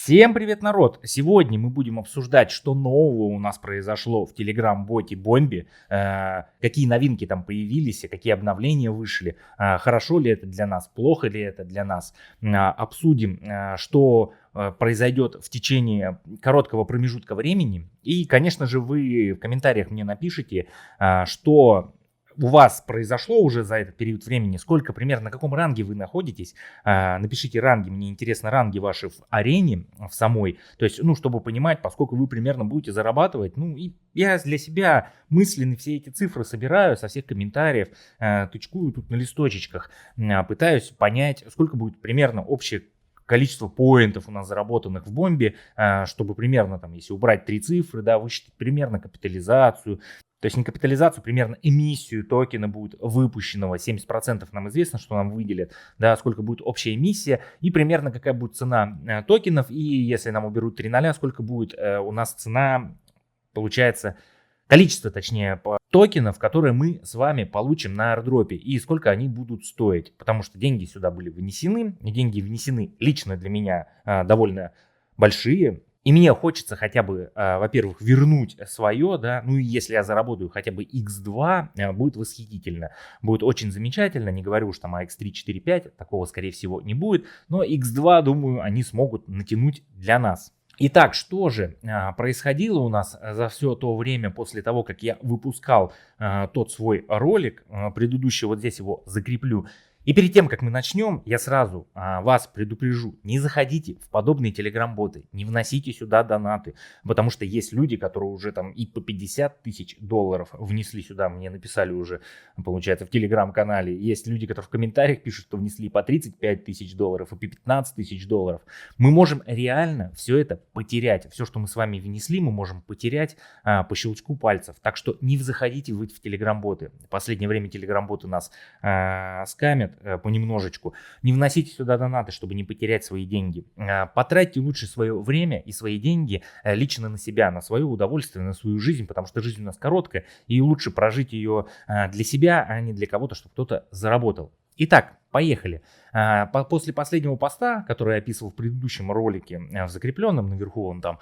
Всем привет, народ! Сегодня мы будем обсуждать, что нового у нас произошло в Telegram-боте Bombi, какие новинки там появились, какие обновления вышли, хорошо ли это для нас, плохо ли это для нас. Обсудим, что произойдет в течение короткого промежутка времени. И, конечно же, вы в комментариях мне напишите, что у вас произошло уже за этот период времени, сколько примерно, на каком ранге вы находитесь. Напишите ранги, мне интересно ранги ваши в арене, в самой, то есть, чтобы понимать, поскольку вы примерно будете зарабатывать, и я для себя мысленно все эти цифры собираю со всех комментариев, тычкую тут на листочечках, пытаюсь понять, сколько будет примерно общее количество поинтов у нас заработанных в Бомби, чтобы примерно, если убрать 3 цифры, высчитать примерно капитализацию. То есть не капитализацию, примерно эмиссию токена будет выпущенного, 70% нам известно, что нам выделят, сколько будет общая эмиссия и примерно какая будет цена токенов, и если нам уберут 3 ноля, сколько будет у нас цена, получается, количество, точнее, токенов, которые мы с вами получим на аирдропе и сколько они будут стоить, потому что деньги сюда были внесены, и деньги внесены лично для меня довольно большие. И мне хочется хотя бы, во-первых, вернуть свое, и если я заработаю хотя бы x2, будет восхитительно, будет очень замечательно, не говорю уж о x3, 4, 5, такого скорее всего не будет, но x2, думаю, они смогут натянуть для нас. Итак, что же происходило у нас за все то время после того, как я выпускал тот свой ролик, предыдущий, вот здесь его закреплю. И перед тем, как мы начнем, я сразу вас предупрежу, не заходите в подобные телеграм-боты, не вносите сюда донаты, потому что есть люди, которые уже и по 50 тысяч долларов внесли сюда, мне написали уже, получается, в телеграм-канале. Есть люди, которые в комментариях пишут, что внесли по 35 тысяч долларов и по 15 тысяч долларов. Мы можем реально все это потерять, все, что мы с вами внесли, мы можем потерять по щелчку пальцев. Так что не заходите вы в телеграм-боты. В последнее время телеграм-боты нас скамят понемножечку. Не вносите сюда донаты, чтобы не потерять свои деньги. Потратьте лучше свое время и свои деньги лично на себя, на свое удовольствие, на свою жизнь, потому что жизнь у нас короткая, и лучше прожить ее для себя, а не для кого-то, чтобы кто-то заработал. Итак, поехали. После последнего поста, который я описывал в предыдущем ролике, в закрепленном, наверху он там,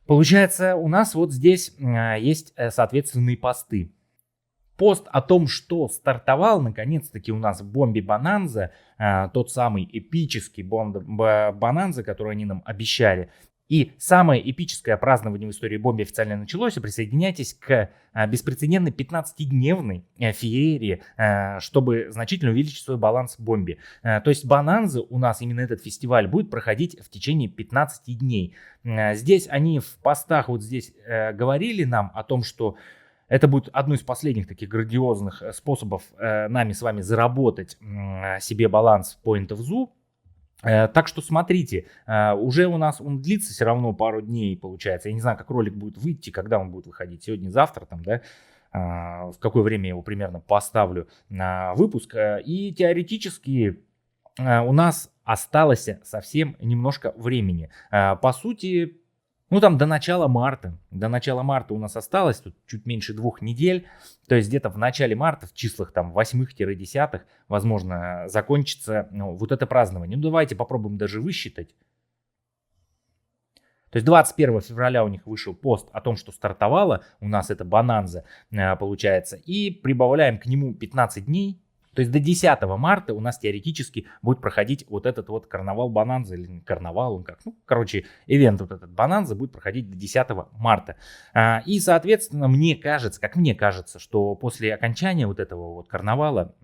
получается, у нас вот здесь есть соответственные посты. Пост о том, что стартовал наконец-таки у нас Бомби Bonanza, тот самый эпический Bonanza, который они нам обещали. И самое эпическое празднование в истории Бомби официально началось. И присоединяйтесь к беспрецедентной 15-дневной феерии, чтобы значительно увеличить свой баланс Бомби. То есть Bonanza у нас, именно этот фестиваль, будет проходить в течение 15 дней. Здесь они в постах вот здесь говорили нам о том, что это будет одно из последних таких грандиозных способов нами с вами заработать себе баланс поинтов ZOO. Так что смотрите, уже у нас он длится все равно пару дней, получается. Я не знаю, как ролик будет выйти, когда он будет выходить. Сегодня, завтра, в какое время я его примерно поставлю на выпуск. И теоретически у нас осталось совсем немножко времени. По сути, до начала марта. До начала марта у нас осталось тут чуть меньше 2 недель. То есть где-то в начале марта, в числах 8-10, возможно, закончится вот это празднование. Давайте попробуем даже высчитать. То есть 21 февраля у них вышел пост о том, что стартовало. У нас это Bonanza получается. И прибавляем к нему 15 дней. То есть до 10 марта у нас теоретически будет проходить вот этот вот карнавал Bonanza, или карнавал, он как, ивент вот этот Bonanza будет проходить до 10 марта. И, соответственно, как мне кажется, что после окончания вот этого вот карнавала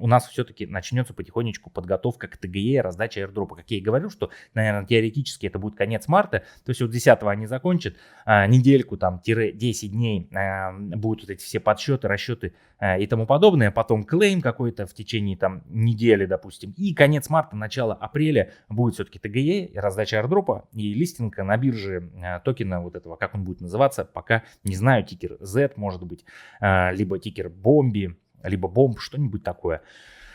у нас все-таки начнется потихонечку подготовка к ТГЕ, раздача аирдропа. Как я и говорил, что, наверное, теоретически это будет конец марта, то есть вот 10 они закончат, недельку 10 дней будут вот эти все подсчеты, расчеты и тому подобное, потом клейм какой-то в течение недели, допустим, и конец марта, начало апреля будет все-таки ТГЕ, раздача аирдропа и листинг на бирже токена вот этого, как он будет называться, пока не знаю, тикер Z может быть, либо тикер Bombi, либо Bomb, что-нибудь такое.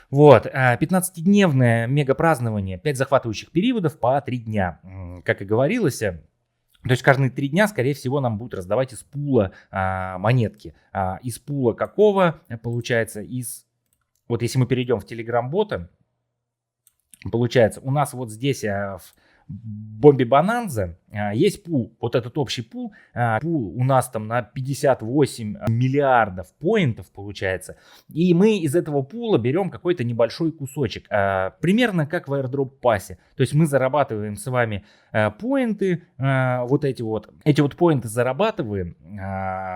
Вот, 15-дневное мега-празднование, 5 захватывающих периодов по 3 дня, как и говорилось. То есть каждые 3 дня, скорее всего, нам будут раздавать из пула монетки. Из пула какого? Получается, вот если мы перейдем в Telegram-бота, получается, у нас вот здесь в Бомби Bonanza есть пул, вот этот общий пул, пул у нас там на 58 миллиардов поинтов получается, и мы из этого пула берем какой-то небольшой кусочек, примерно как в airdrop пассе, то есть мы зарабатываем с вами поинты, вот эти вот поинты зарабатываем,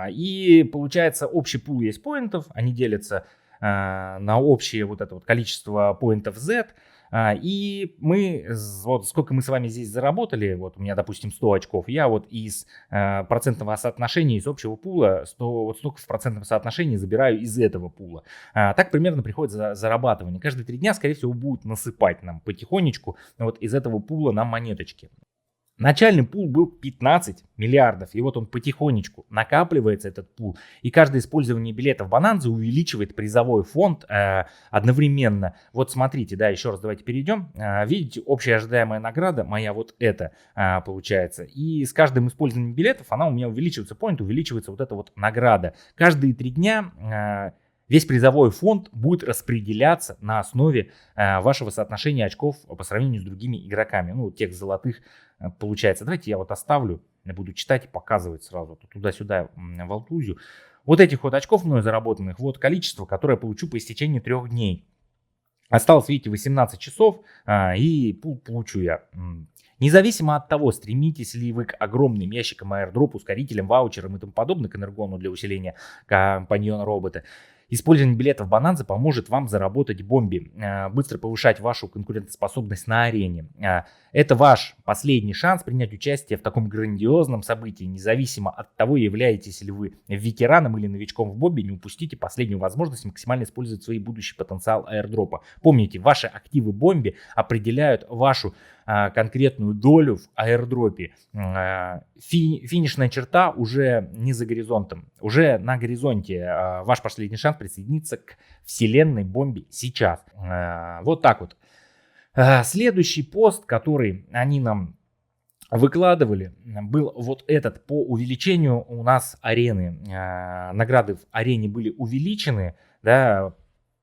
и получается общий пул есть поинтов, они делятся на общее вот это вот количество поинтов Z. И мы, вот сколько мы с вами здесь заработали, вот у меня, допустим, 100 очков, я вот из процентного соотношения из общего пула, вот столько в процентном соотношении забираю из этого пула. Так примерно приходит зарабатывание. Каждые 3 дня, скорее всего, будут насыпать нам потихонечку вот из этого пула нам монеточки. Начальный пул был 15 миллиардов, и вот он потихонечку накапливается, этот пул, и каждое использование билетов Bonanza увеличивает призовой фонд одновременно. Вот смотрите, да, еще раз давайте перейдем. Видите, общая ожидаемая награда моя вот эта получается, и с каждым использованием билетов она у меня увеличивается, поинт, увеличивается вот эта вот награда. Каждые 3 дня... Весь призовой фонд будет распределяться на основе вашего соотношения очков по сравнению с другими игроками. Ну, тех золотых получается. Давайте я вот оставлю, я буду читать и показывать сразу туда-сюда волтузю. Вот этих вот очков мною заработанных, вот количество, которое я получу по истечении 3 дней. Осталось, видите, 18 часов, и пул получу я. Независимо от того, стремитесь ли вы к огромным ящикам airdrop, ускорителям, ваучерам и тому подобное, к энергону для усиления компаньона робота, использование билетов Bonanza поможет вам заработать бомби, быстро повышать вашу конкурентоспособность на арене. Это ваш последний шанс принять участие в таком грандиозном событии. Независимо от того, являетесь ли вы ветераном или новичком в бомбе, не упустите последнюю возможность максимально использовать свой будущий потенциал airdropа. Помните, ваши активы бомби определяют вашу конкретную долю в аирдропе. Финишная черта уже не за горизонтом, уже на горизонте. Ваш последний шанс присоединиться к вселенной бомбе сейчас. Вот так вот. Следующий пост, который они нам выкладывали, был вот этот по увеличению у нас арены. Награды в арене были увеличены, да.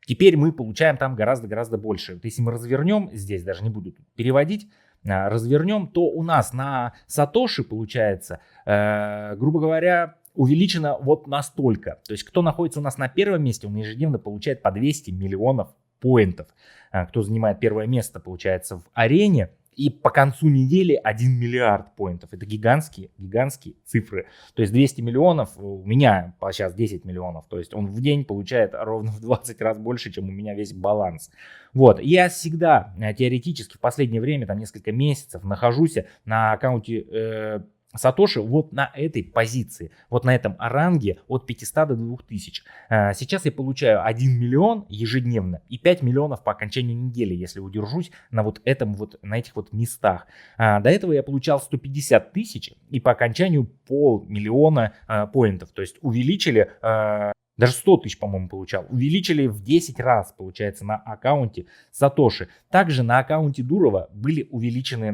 Теперь мы получаем там гораздо-гораздо больше. Вот если мы развернем, здесь даже не буду переводить, развернем, то у нас на Сатоши получается, грубо говоря, увеличено вот настолько. То есть кто находится у нас на первом месте, он ежедневно получает по 200 миллионов поинтов. Кто занимает первое место, получается, в арене. И по концу недели 1 миллиард поинтов. Это гигантские цифры. То есть 200 миллионов, у меня сейчас 10 миллионов. То есть он в день получает ровно в 20 раз больше, чем у меня весь баланс. Вот. Я всегда теоретически в последнее время, там несколько месяцев, нахожусь на аккаунте Сатоши вот на этой позиции, вот на этом ранге от 500 до 2000. Сейчас я получаю 1 миллион ежедневно и 5 миллионов по окончанию недели, если удержусь на вот этом вот, на этих вот местах. До этого я получал 150 тысяч и по окончанию 500 000 поинтов. То есть увеличили... Даже 100 тысяч, по-моему, получал. Увеличили в 10 раз, получается, на аккаунте Сатоши. Также на аккаунте Дурова были увеличены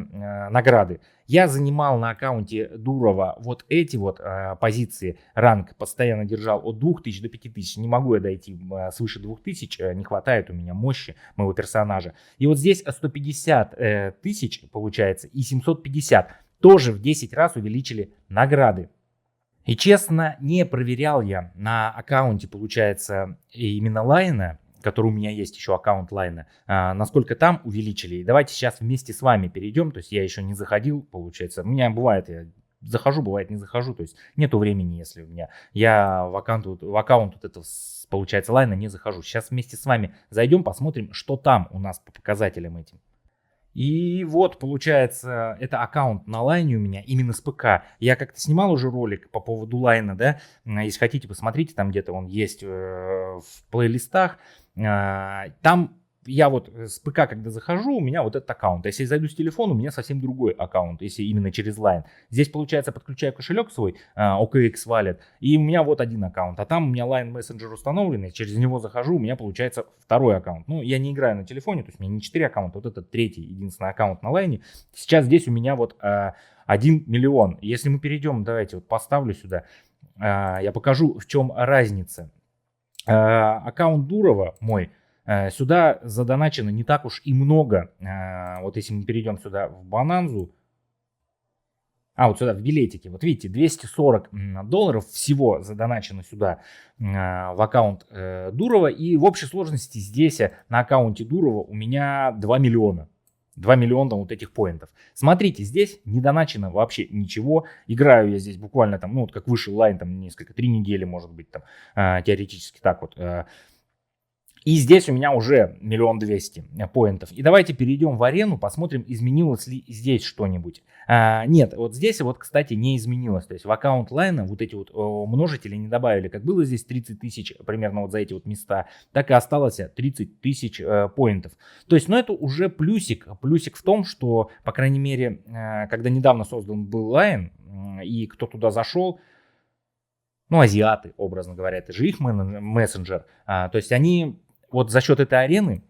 награды. Я занимал на аккаунте Дурова вот эти вот позиции. Ранг постоянно держал от 2000 до 5000. Не могу я дойти свыше 2000. Не хватает у меня мощи моего персонажа. И вот здесь 150 тысяч, получается, и 750. Тоже в 10 раз увеличили награды. И честно, не проверял я на аккаунте, получается, именно Лайна, который у меня есть еще аккаунт Лайна, насколько там увеличили. И давайте сейчас вместе с вами перейдем. То есть я еще не заходил, получается. У меня бывает, я захожу, бывает не захожу. То есть нету времени, если у меня. Я в аккаунт вот этого, получается, Лайна не захожу. Сейчас вместе с вами зайдем, посмотрим, что там у нас по показателям этим. И вот, получается, это аккаунт на лайне у меня, именно с ПК. Я как-то снимал уже ролик по поводу лайна, да. Если хотите, посмотрите, там где-то он есть в плейлистах. Там я вот с ПК, когда захожу, у меня вот этот аккаунт. Если я зайду с телефона, у меня совсем другой аккаунт, если именно через Line. Здесь, получается, подключаю кошелек свой, OKX Wallet, и у меня вот один аккаунт. А там у меня Line Messenger установленный, через него захожу, у меня получается второй аккаунт. Ну, я не играю на телефоне, то есть у меня не 4 аккаунта, вот этот третий, единственный аккаунт на Line. Сейчас здесь у меня вот 1 миллион. Если мы перейдем, давайте вот поставлю сюда, я покажу, в чем разница. Аккаунт Дурова мой, Сюда задоначено не так уж и много. Вот если мы перейдем сюда в Bonanza, вот сюда в билетике, вот видите, $240 всего задоначено сюда в аккаунт Дурова. И в общей сложности здесь на аккаунте Дурова у меня 2 миллиона. 2 миллиона вот этих поинтов. Смотрите, здесь не доначено вообще ничего. Играю я здесь буквально там, ну вот как вышел лайн, там несколько, 3 недели может быть там теоретически так вот. И здесь у меня уже 1 200 000 поинтов. И давайте перейдем в арену, посмотрим, изменилось ли здесь что-нибудь. Нет, вот здесь вот, кстати, не изменилось. То есть в аккаунт лайна вот эти вот множители не добавили. Как было здесь 30 тысяч примерно вот за эти вот места, так и осталось 30 тысяч поинтов. То есть, ну это уже плюсик. Плюсик в том, что, по крайней мере, когда недавно создан был лайн, и кто туда зашел, ну азиаты, образно говоря, это же их мессенджер. То есть они... Вот за счет этой арены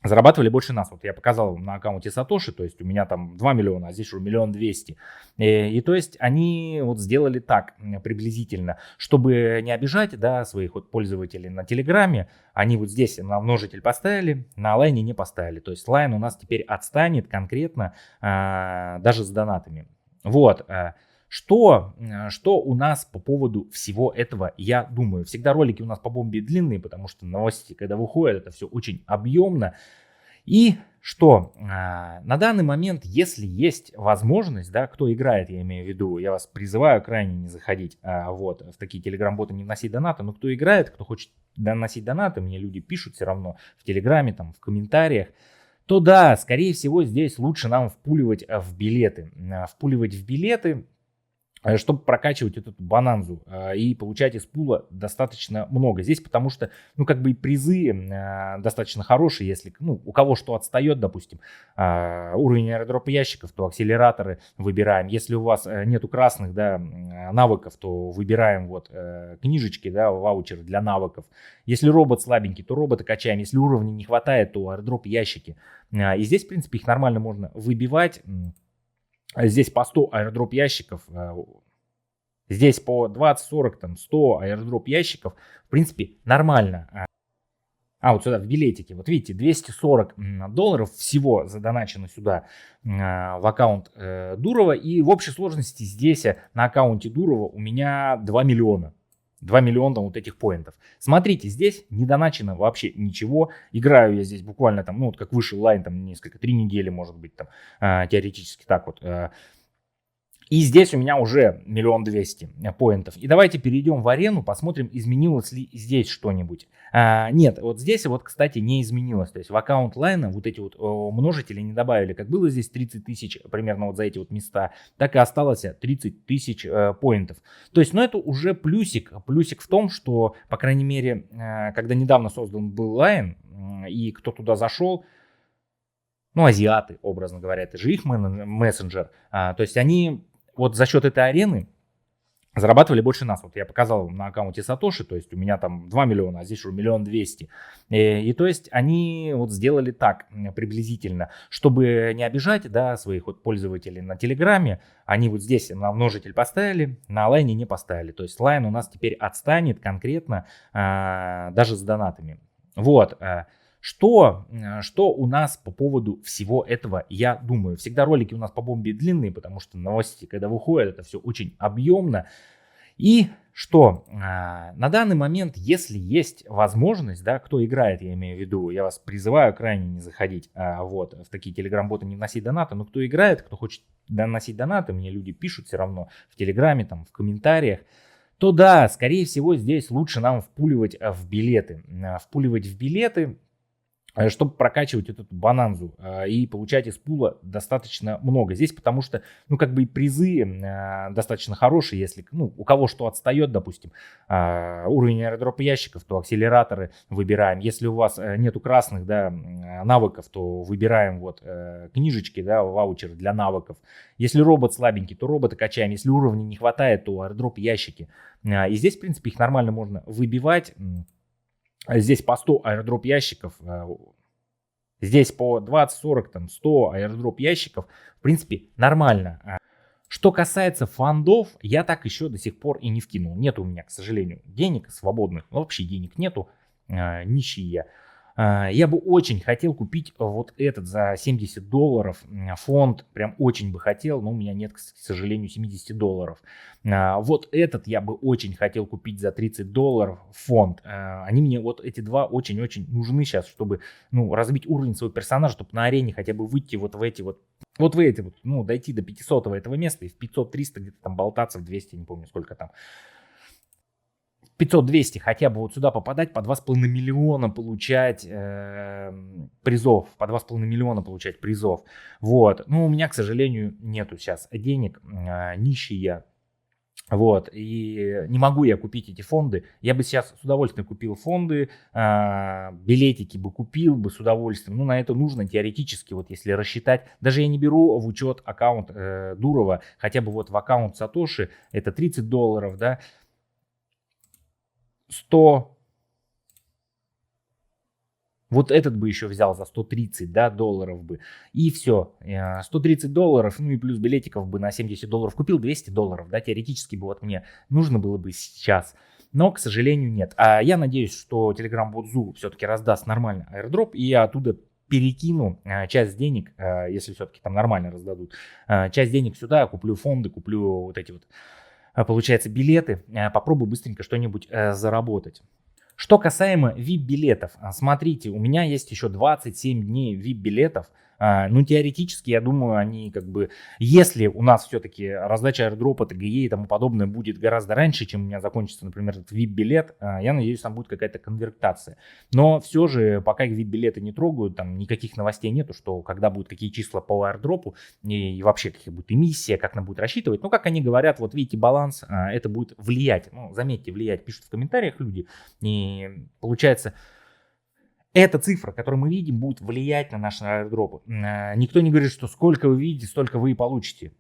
зарабатывали больше нас. Вот я показал на аккаунте Сатоши, то есть у меня там 2 миллиона, а здесь уже 1 200 000. И то есть они вот сделали так приблизительно, чтобы не обижать, да, своих вот пользователей на Телеграме. Они вот здесь на множитель поставили, на лайне не поставили. То есть лайн у нас теперь отстанет конкретно даже с донатами. Вот. Что у нас по поводу всего этого, я думаю. Всегда ролики у нас по бомбе длинные, потому что новости, когда выходят, это все очень объемно. И что на данный момент, если есть возможность, да, кто играет, я имею в виду, я вас призываю крайне не заходить вот, в такие телеграм-боты, не вносить донаты, но кто играет, кто хочет доносить донаты, мне люди пишут все равно в телеграме, там, в комментариях, то да, скорее всего, здесь лучше нам впуливать в билеты. Впуливать в билеты, чтобы прокачивать эту бананзу и получать из пула достаточно много. Здесь потому что, ну, как бы и призы достаточно хорошие, если, ну, у кого что отстает, допустим, уровень аэродропа ящиков, то акселераторы выбираем. Если у вас нету красных, да, навыков, то выбираем вот книжечки, да, ваучеры для навыков. Если робот слабенький, то робота качаем. Если уровня не хватает, то аэродроп ящики. И здесь, в принципе, их нормально можно выбивать. Здесь по 100 аэродроп ящиков, здесь по 20, 40, там 100 аэродроп ящиков, в принципе, нормально. Вот сюда в билетике, вот видите, $240 всего задоначено сюда в аккаунт Дурова. И в общей сложности здесь на аккаунте Дурова у меня 2 миллиона. 2 миллиона вот этих поинтов. Смотрите, здесь не доначено вообще ничего. Играю я здесь буквально там, ну вот как вышел лайн, там несколько, 3 недели может быть там теоретически так вот. И здесь у меня уже 1 200 000 поинтов. И давайте перейдем в арену, посмотрим, изменилось ли здесь что-нибудь. Нет, вот здесь вот, кстати, не изменилось. То есть в аккаунт лайна вот эти вот множители не добавили. Как было здесь 30 тысяч примерно вот за эти вот места, так и осталось 30 тысяч поинтов. То есть, ну это уже плюсик. Плюсик в том, что, по крайней мере, когда недавно создан был лайн, и кто туда зашел, ну азиаты, образно говоря, это же их мессенджер. То есть они... Вот за счет этой арены зарабатывали больше нас. Вот я показал на аккаунте Сатоши, то есть у меня там 2 миллиона, а здесь уже 1 200 000. И то есть они вот сделали так приблизительно, чтобы не обижать, да, своих вот пользователей на Телеграме. Они вот здесь на множитель поставили, на лайне не поставили. То есть лайн у нас теперь отстанет конкретно даже с донатами. Вот. Что у нас по поводу всего этого, я думаю. Всегда ролики у нас по бомбе длинные, потому что новости, когда выходят, это все очень объемно. И что на данный момент, если есть возможность, да, кто играет, я имею в виду, я вас призываю крайне не заходить вот, в такие телеграм-боты, не вносить донаты, но кто играет, кто хочет доносить донаты, мне люди пишут все равно в телеграме, там, в комментариях, то да, скорее всего, здесь лучше нам впуливать в билеты. Впуливать в билеты, чтобы прокачивать эту бананзу и получать из пула достаточно много. Здесь потому что, ну, как бы и призы достаточно хорошие, если, ну, у кого что отстает, допустим, уровень аэродропа ящиков, то акселераторы выбираем. Если у вас нету красных, да, навыков, то выбираем вот книжечки, да, ваучеры для навыков. Если робот слабенький, то робота качаем. Если уровня не хватает, то аэродроп ящики. И здесь, в принципе, их нормально можно выбивать. Здесь по 100 аэродроп ящиков, здесь по 20, 40, там 100 аэродроп ящиков, в принципе, нормально. Что касается фандов, я так еще до сих пор и не вкинул. Нет у меня, к сожалению, денег свободных, вообще денег нету, нищий я. Я бы очень хотел купить вот этот за $70 фонд, прям очень бы хотел, но у меня нет, к сожалению, $70. Вот этот я бы очень хотел купить за $30 фонд. Они мне вот эти два очень-очень нужны сейчас, чтобы, ну, развить уровень своего персонажа, чтобы на арене хотя бы выйти вот в эти вот в эти вот, ну, дойти до 500 этого места и в 500-300 где-то там болтаться, в 200, не помню сколько там. 500-200 хотя бы вот сюда попадать, по 2,5 миллиона получать призов, по 2,5 миллиона получать призов. Вот. Ну, у меня, к сожалению, нету сейчас денег, нищий я. Вот, и не могу я купить эти фонды. Я бы сейчас с удовольствием купил фонды, билетики бы купил бы с удовольствием. Ну, на это нужно теоретически, вот если рассчитать. Даже я не беру в учет аккаунт Дурова, хотя бы вот в аккаунт Сатоши это $30, да, 100. Вот этот бы еще взял за 130, да, долларов бы. И все. $130, ну и плюс билетиков бы на $70 купил, $200, да, теоретически бы вот мне нужно было бы сейчас. Но, к сожалению, нет. А я надеюсь, что Telegram Bot Zoo все-таки раздаст нормально airdrop, и я оттуда перекину часть денег, если все-таки там нормально раздадут, часть денег сюда, куплю фонды, куплю вот эти вот, получается, билеты, попробую быстренько что-нибудь заработать. Что касаемо VIP-билетов, смотрите, у меня есть еще 27 дней VIP-билетов. Ну, теоретически, я думаю, они как бы, если у нас все-таки раздача аирдропа, ТГЕ и тому подобное будет гораздо раньше, чем у меня закончится, например, этот VIP-билет, я надеюсь, там будет какая-то конвертация. Но все же, пока их VIP-билеты не трогают, там никаких новостей нету, что когда будут какие числа по аирдропу и вообще какая будет эмиссия, как она будет рассчитывать. Ну, как они говорят, вот видите баланс, это будет влиять. Ну, заметьте, влиять, пишут в комментариях люди. И получается, эта цифра, которую мы видим, будет влиять на наши аирдропы. Никто не говорит, что сколько вы видите, столько вы и получите.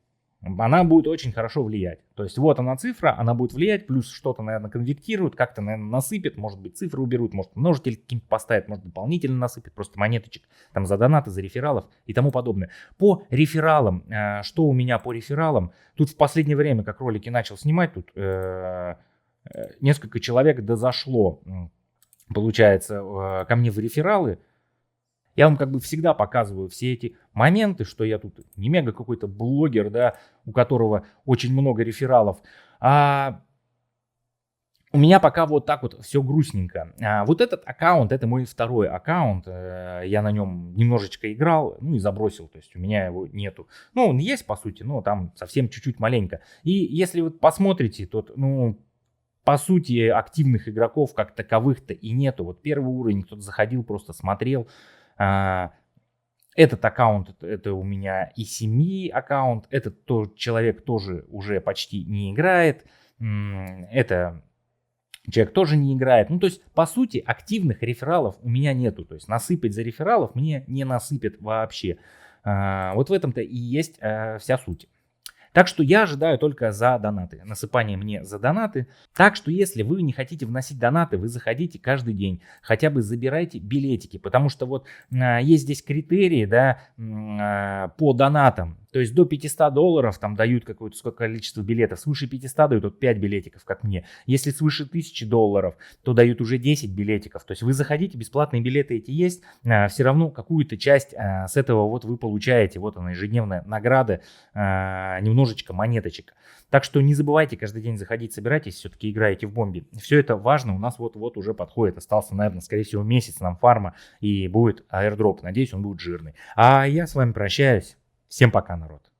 Она будет очень хорошо влиять. То есть вот она цифра, она будет влиять, плюс что-то, наверное, конвектирует, как-то, наверное, насыпет, может быть, цифры уберут, может, множитель каким-то поставят, может, дополнительно насыпет, просто монеточек там за донаты, за рефералов и тому подобное. По рефералам, что у меня по рефералам? Тут в последнее время, как ролики начал снимать, тут несколько человек дозашло, получается, ко мне в рефералы. Я вам как бы всегда показываю все эти моменты, что я тут не мега какой-то блогер, да, у которого очень много рефералов, а у меня пока вот так вот все грустненько. Вот этот аккаунт, это мой второй аккаунт, я на нем немножечко играл, ну и забросил, то есть у меня его нету. Ну, он есть, по сути, но там совсем чуть-чуть маленько. И если вы посмотрите, то, ну, по сути, активных игроков как таковых-то и нету. Вот первый уровень, кто-то заходил, просто смотрел. Этот аккаунт, это у меня и семьи аккаунт. Этот человек тоже уже почти не играет. Это человек тоже не играет. Ну, то есть, по сути, активных рефералов у меня нету. То есть, насыпать за рефералов мне не насыпят вообще. Вот в этом-то и есть вся суть. Так что я ожидаю только за донаты, насыпание мне за донаты. Так что если вы не хотите вносить донаты, вы заходите каждый день, хотя бы забирайте билетики, потому что вот есть здесь критерии, да, по донатам. То есть до $500 там дают какое-то сколько количество билетов, свыше 500 дают вот 5 билетиков, как мне. Если свыше $1000, то дают уже 10 билетиков. То есть вы заходите, бесплатные билеты эти есть, все равно какую-то часть с этого вот вы получаете. Вот она, ежедневная награда, немножечко монеточек. Так что не забывайте каждый день заходить, собирайтесь, все-таки играете в бомбе. Все это важно, у нас вот уже подходит. Остался, наверное, скорее всего, месяц нам фарма и будет аирдроп. Надеюсь, он будет жирный. А я с вами прощаюсь. Всем пока, народ.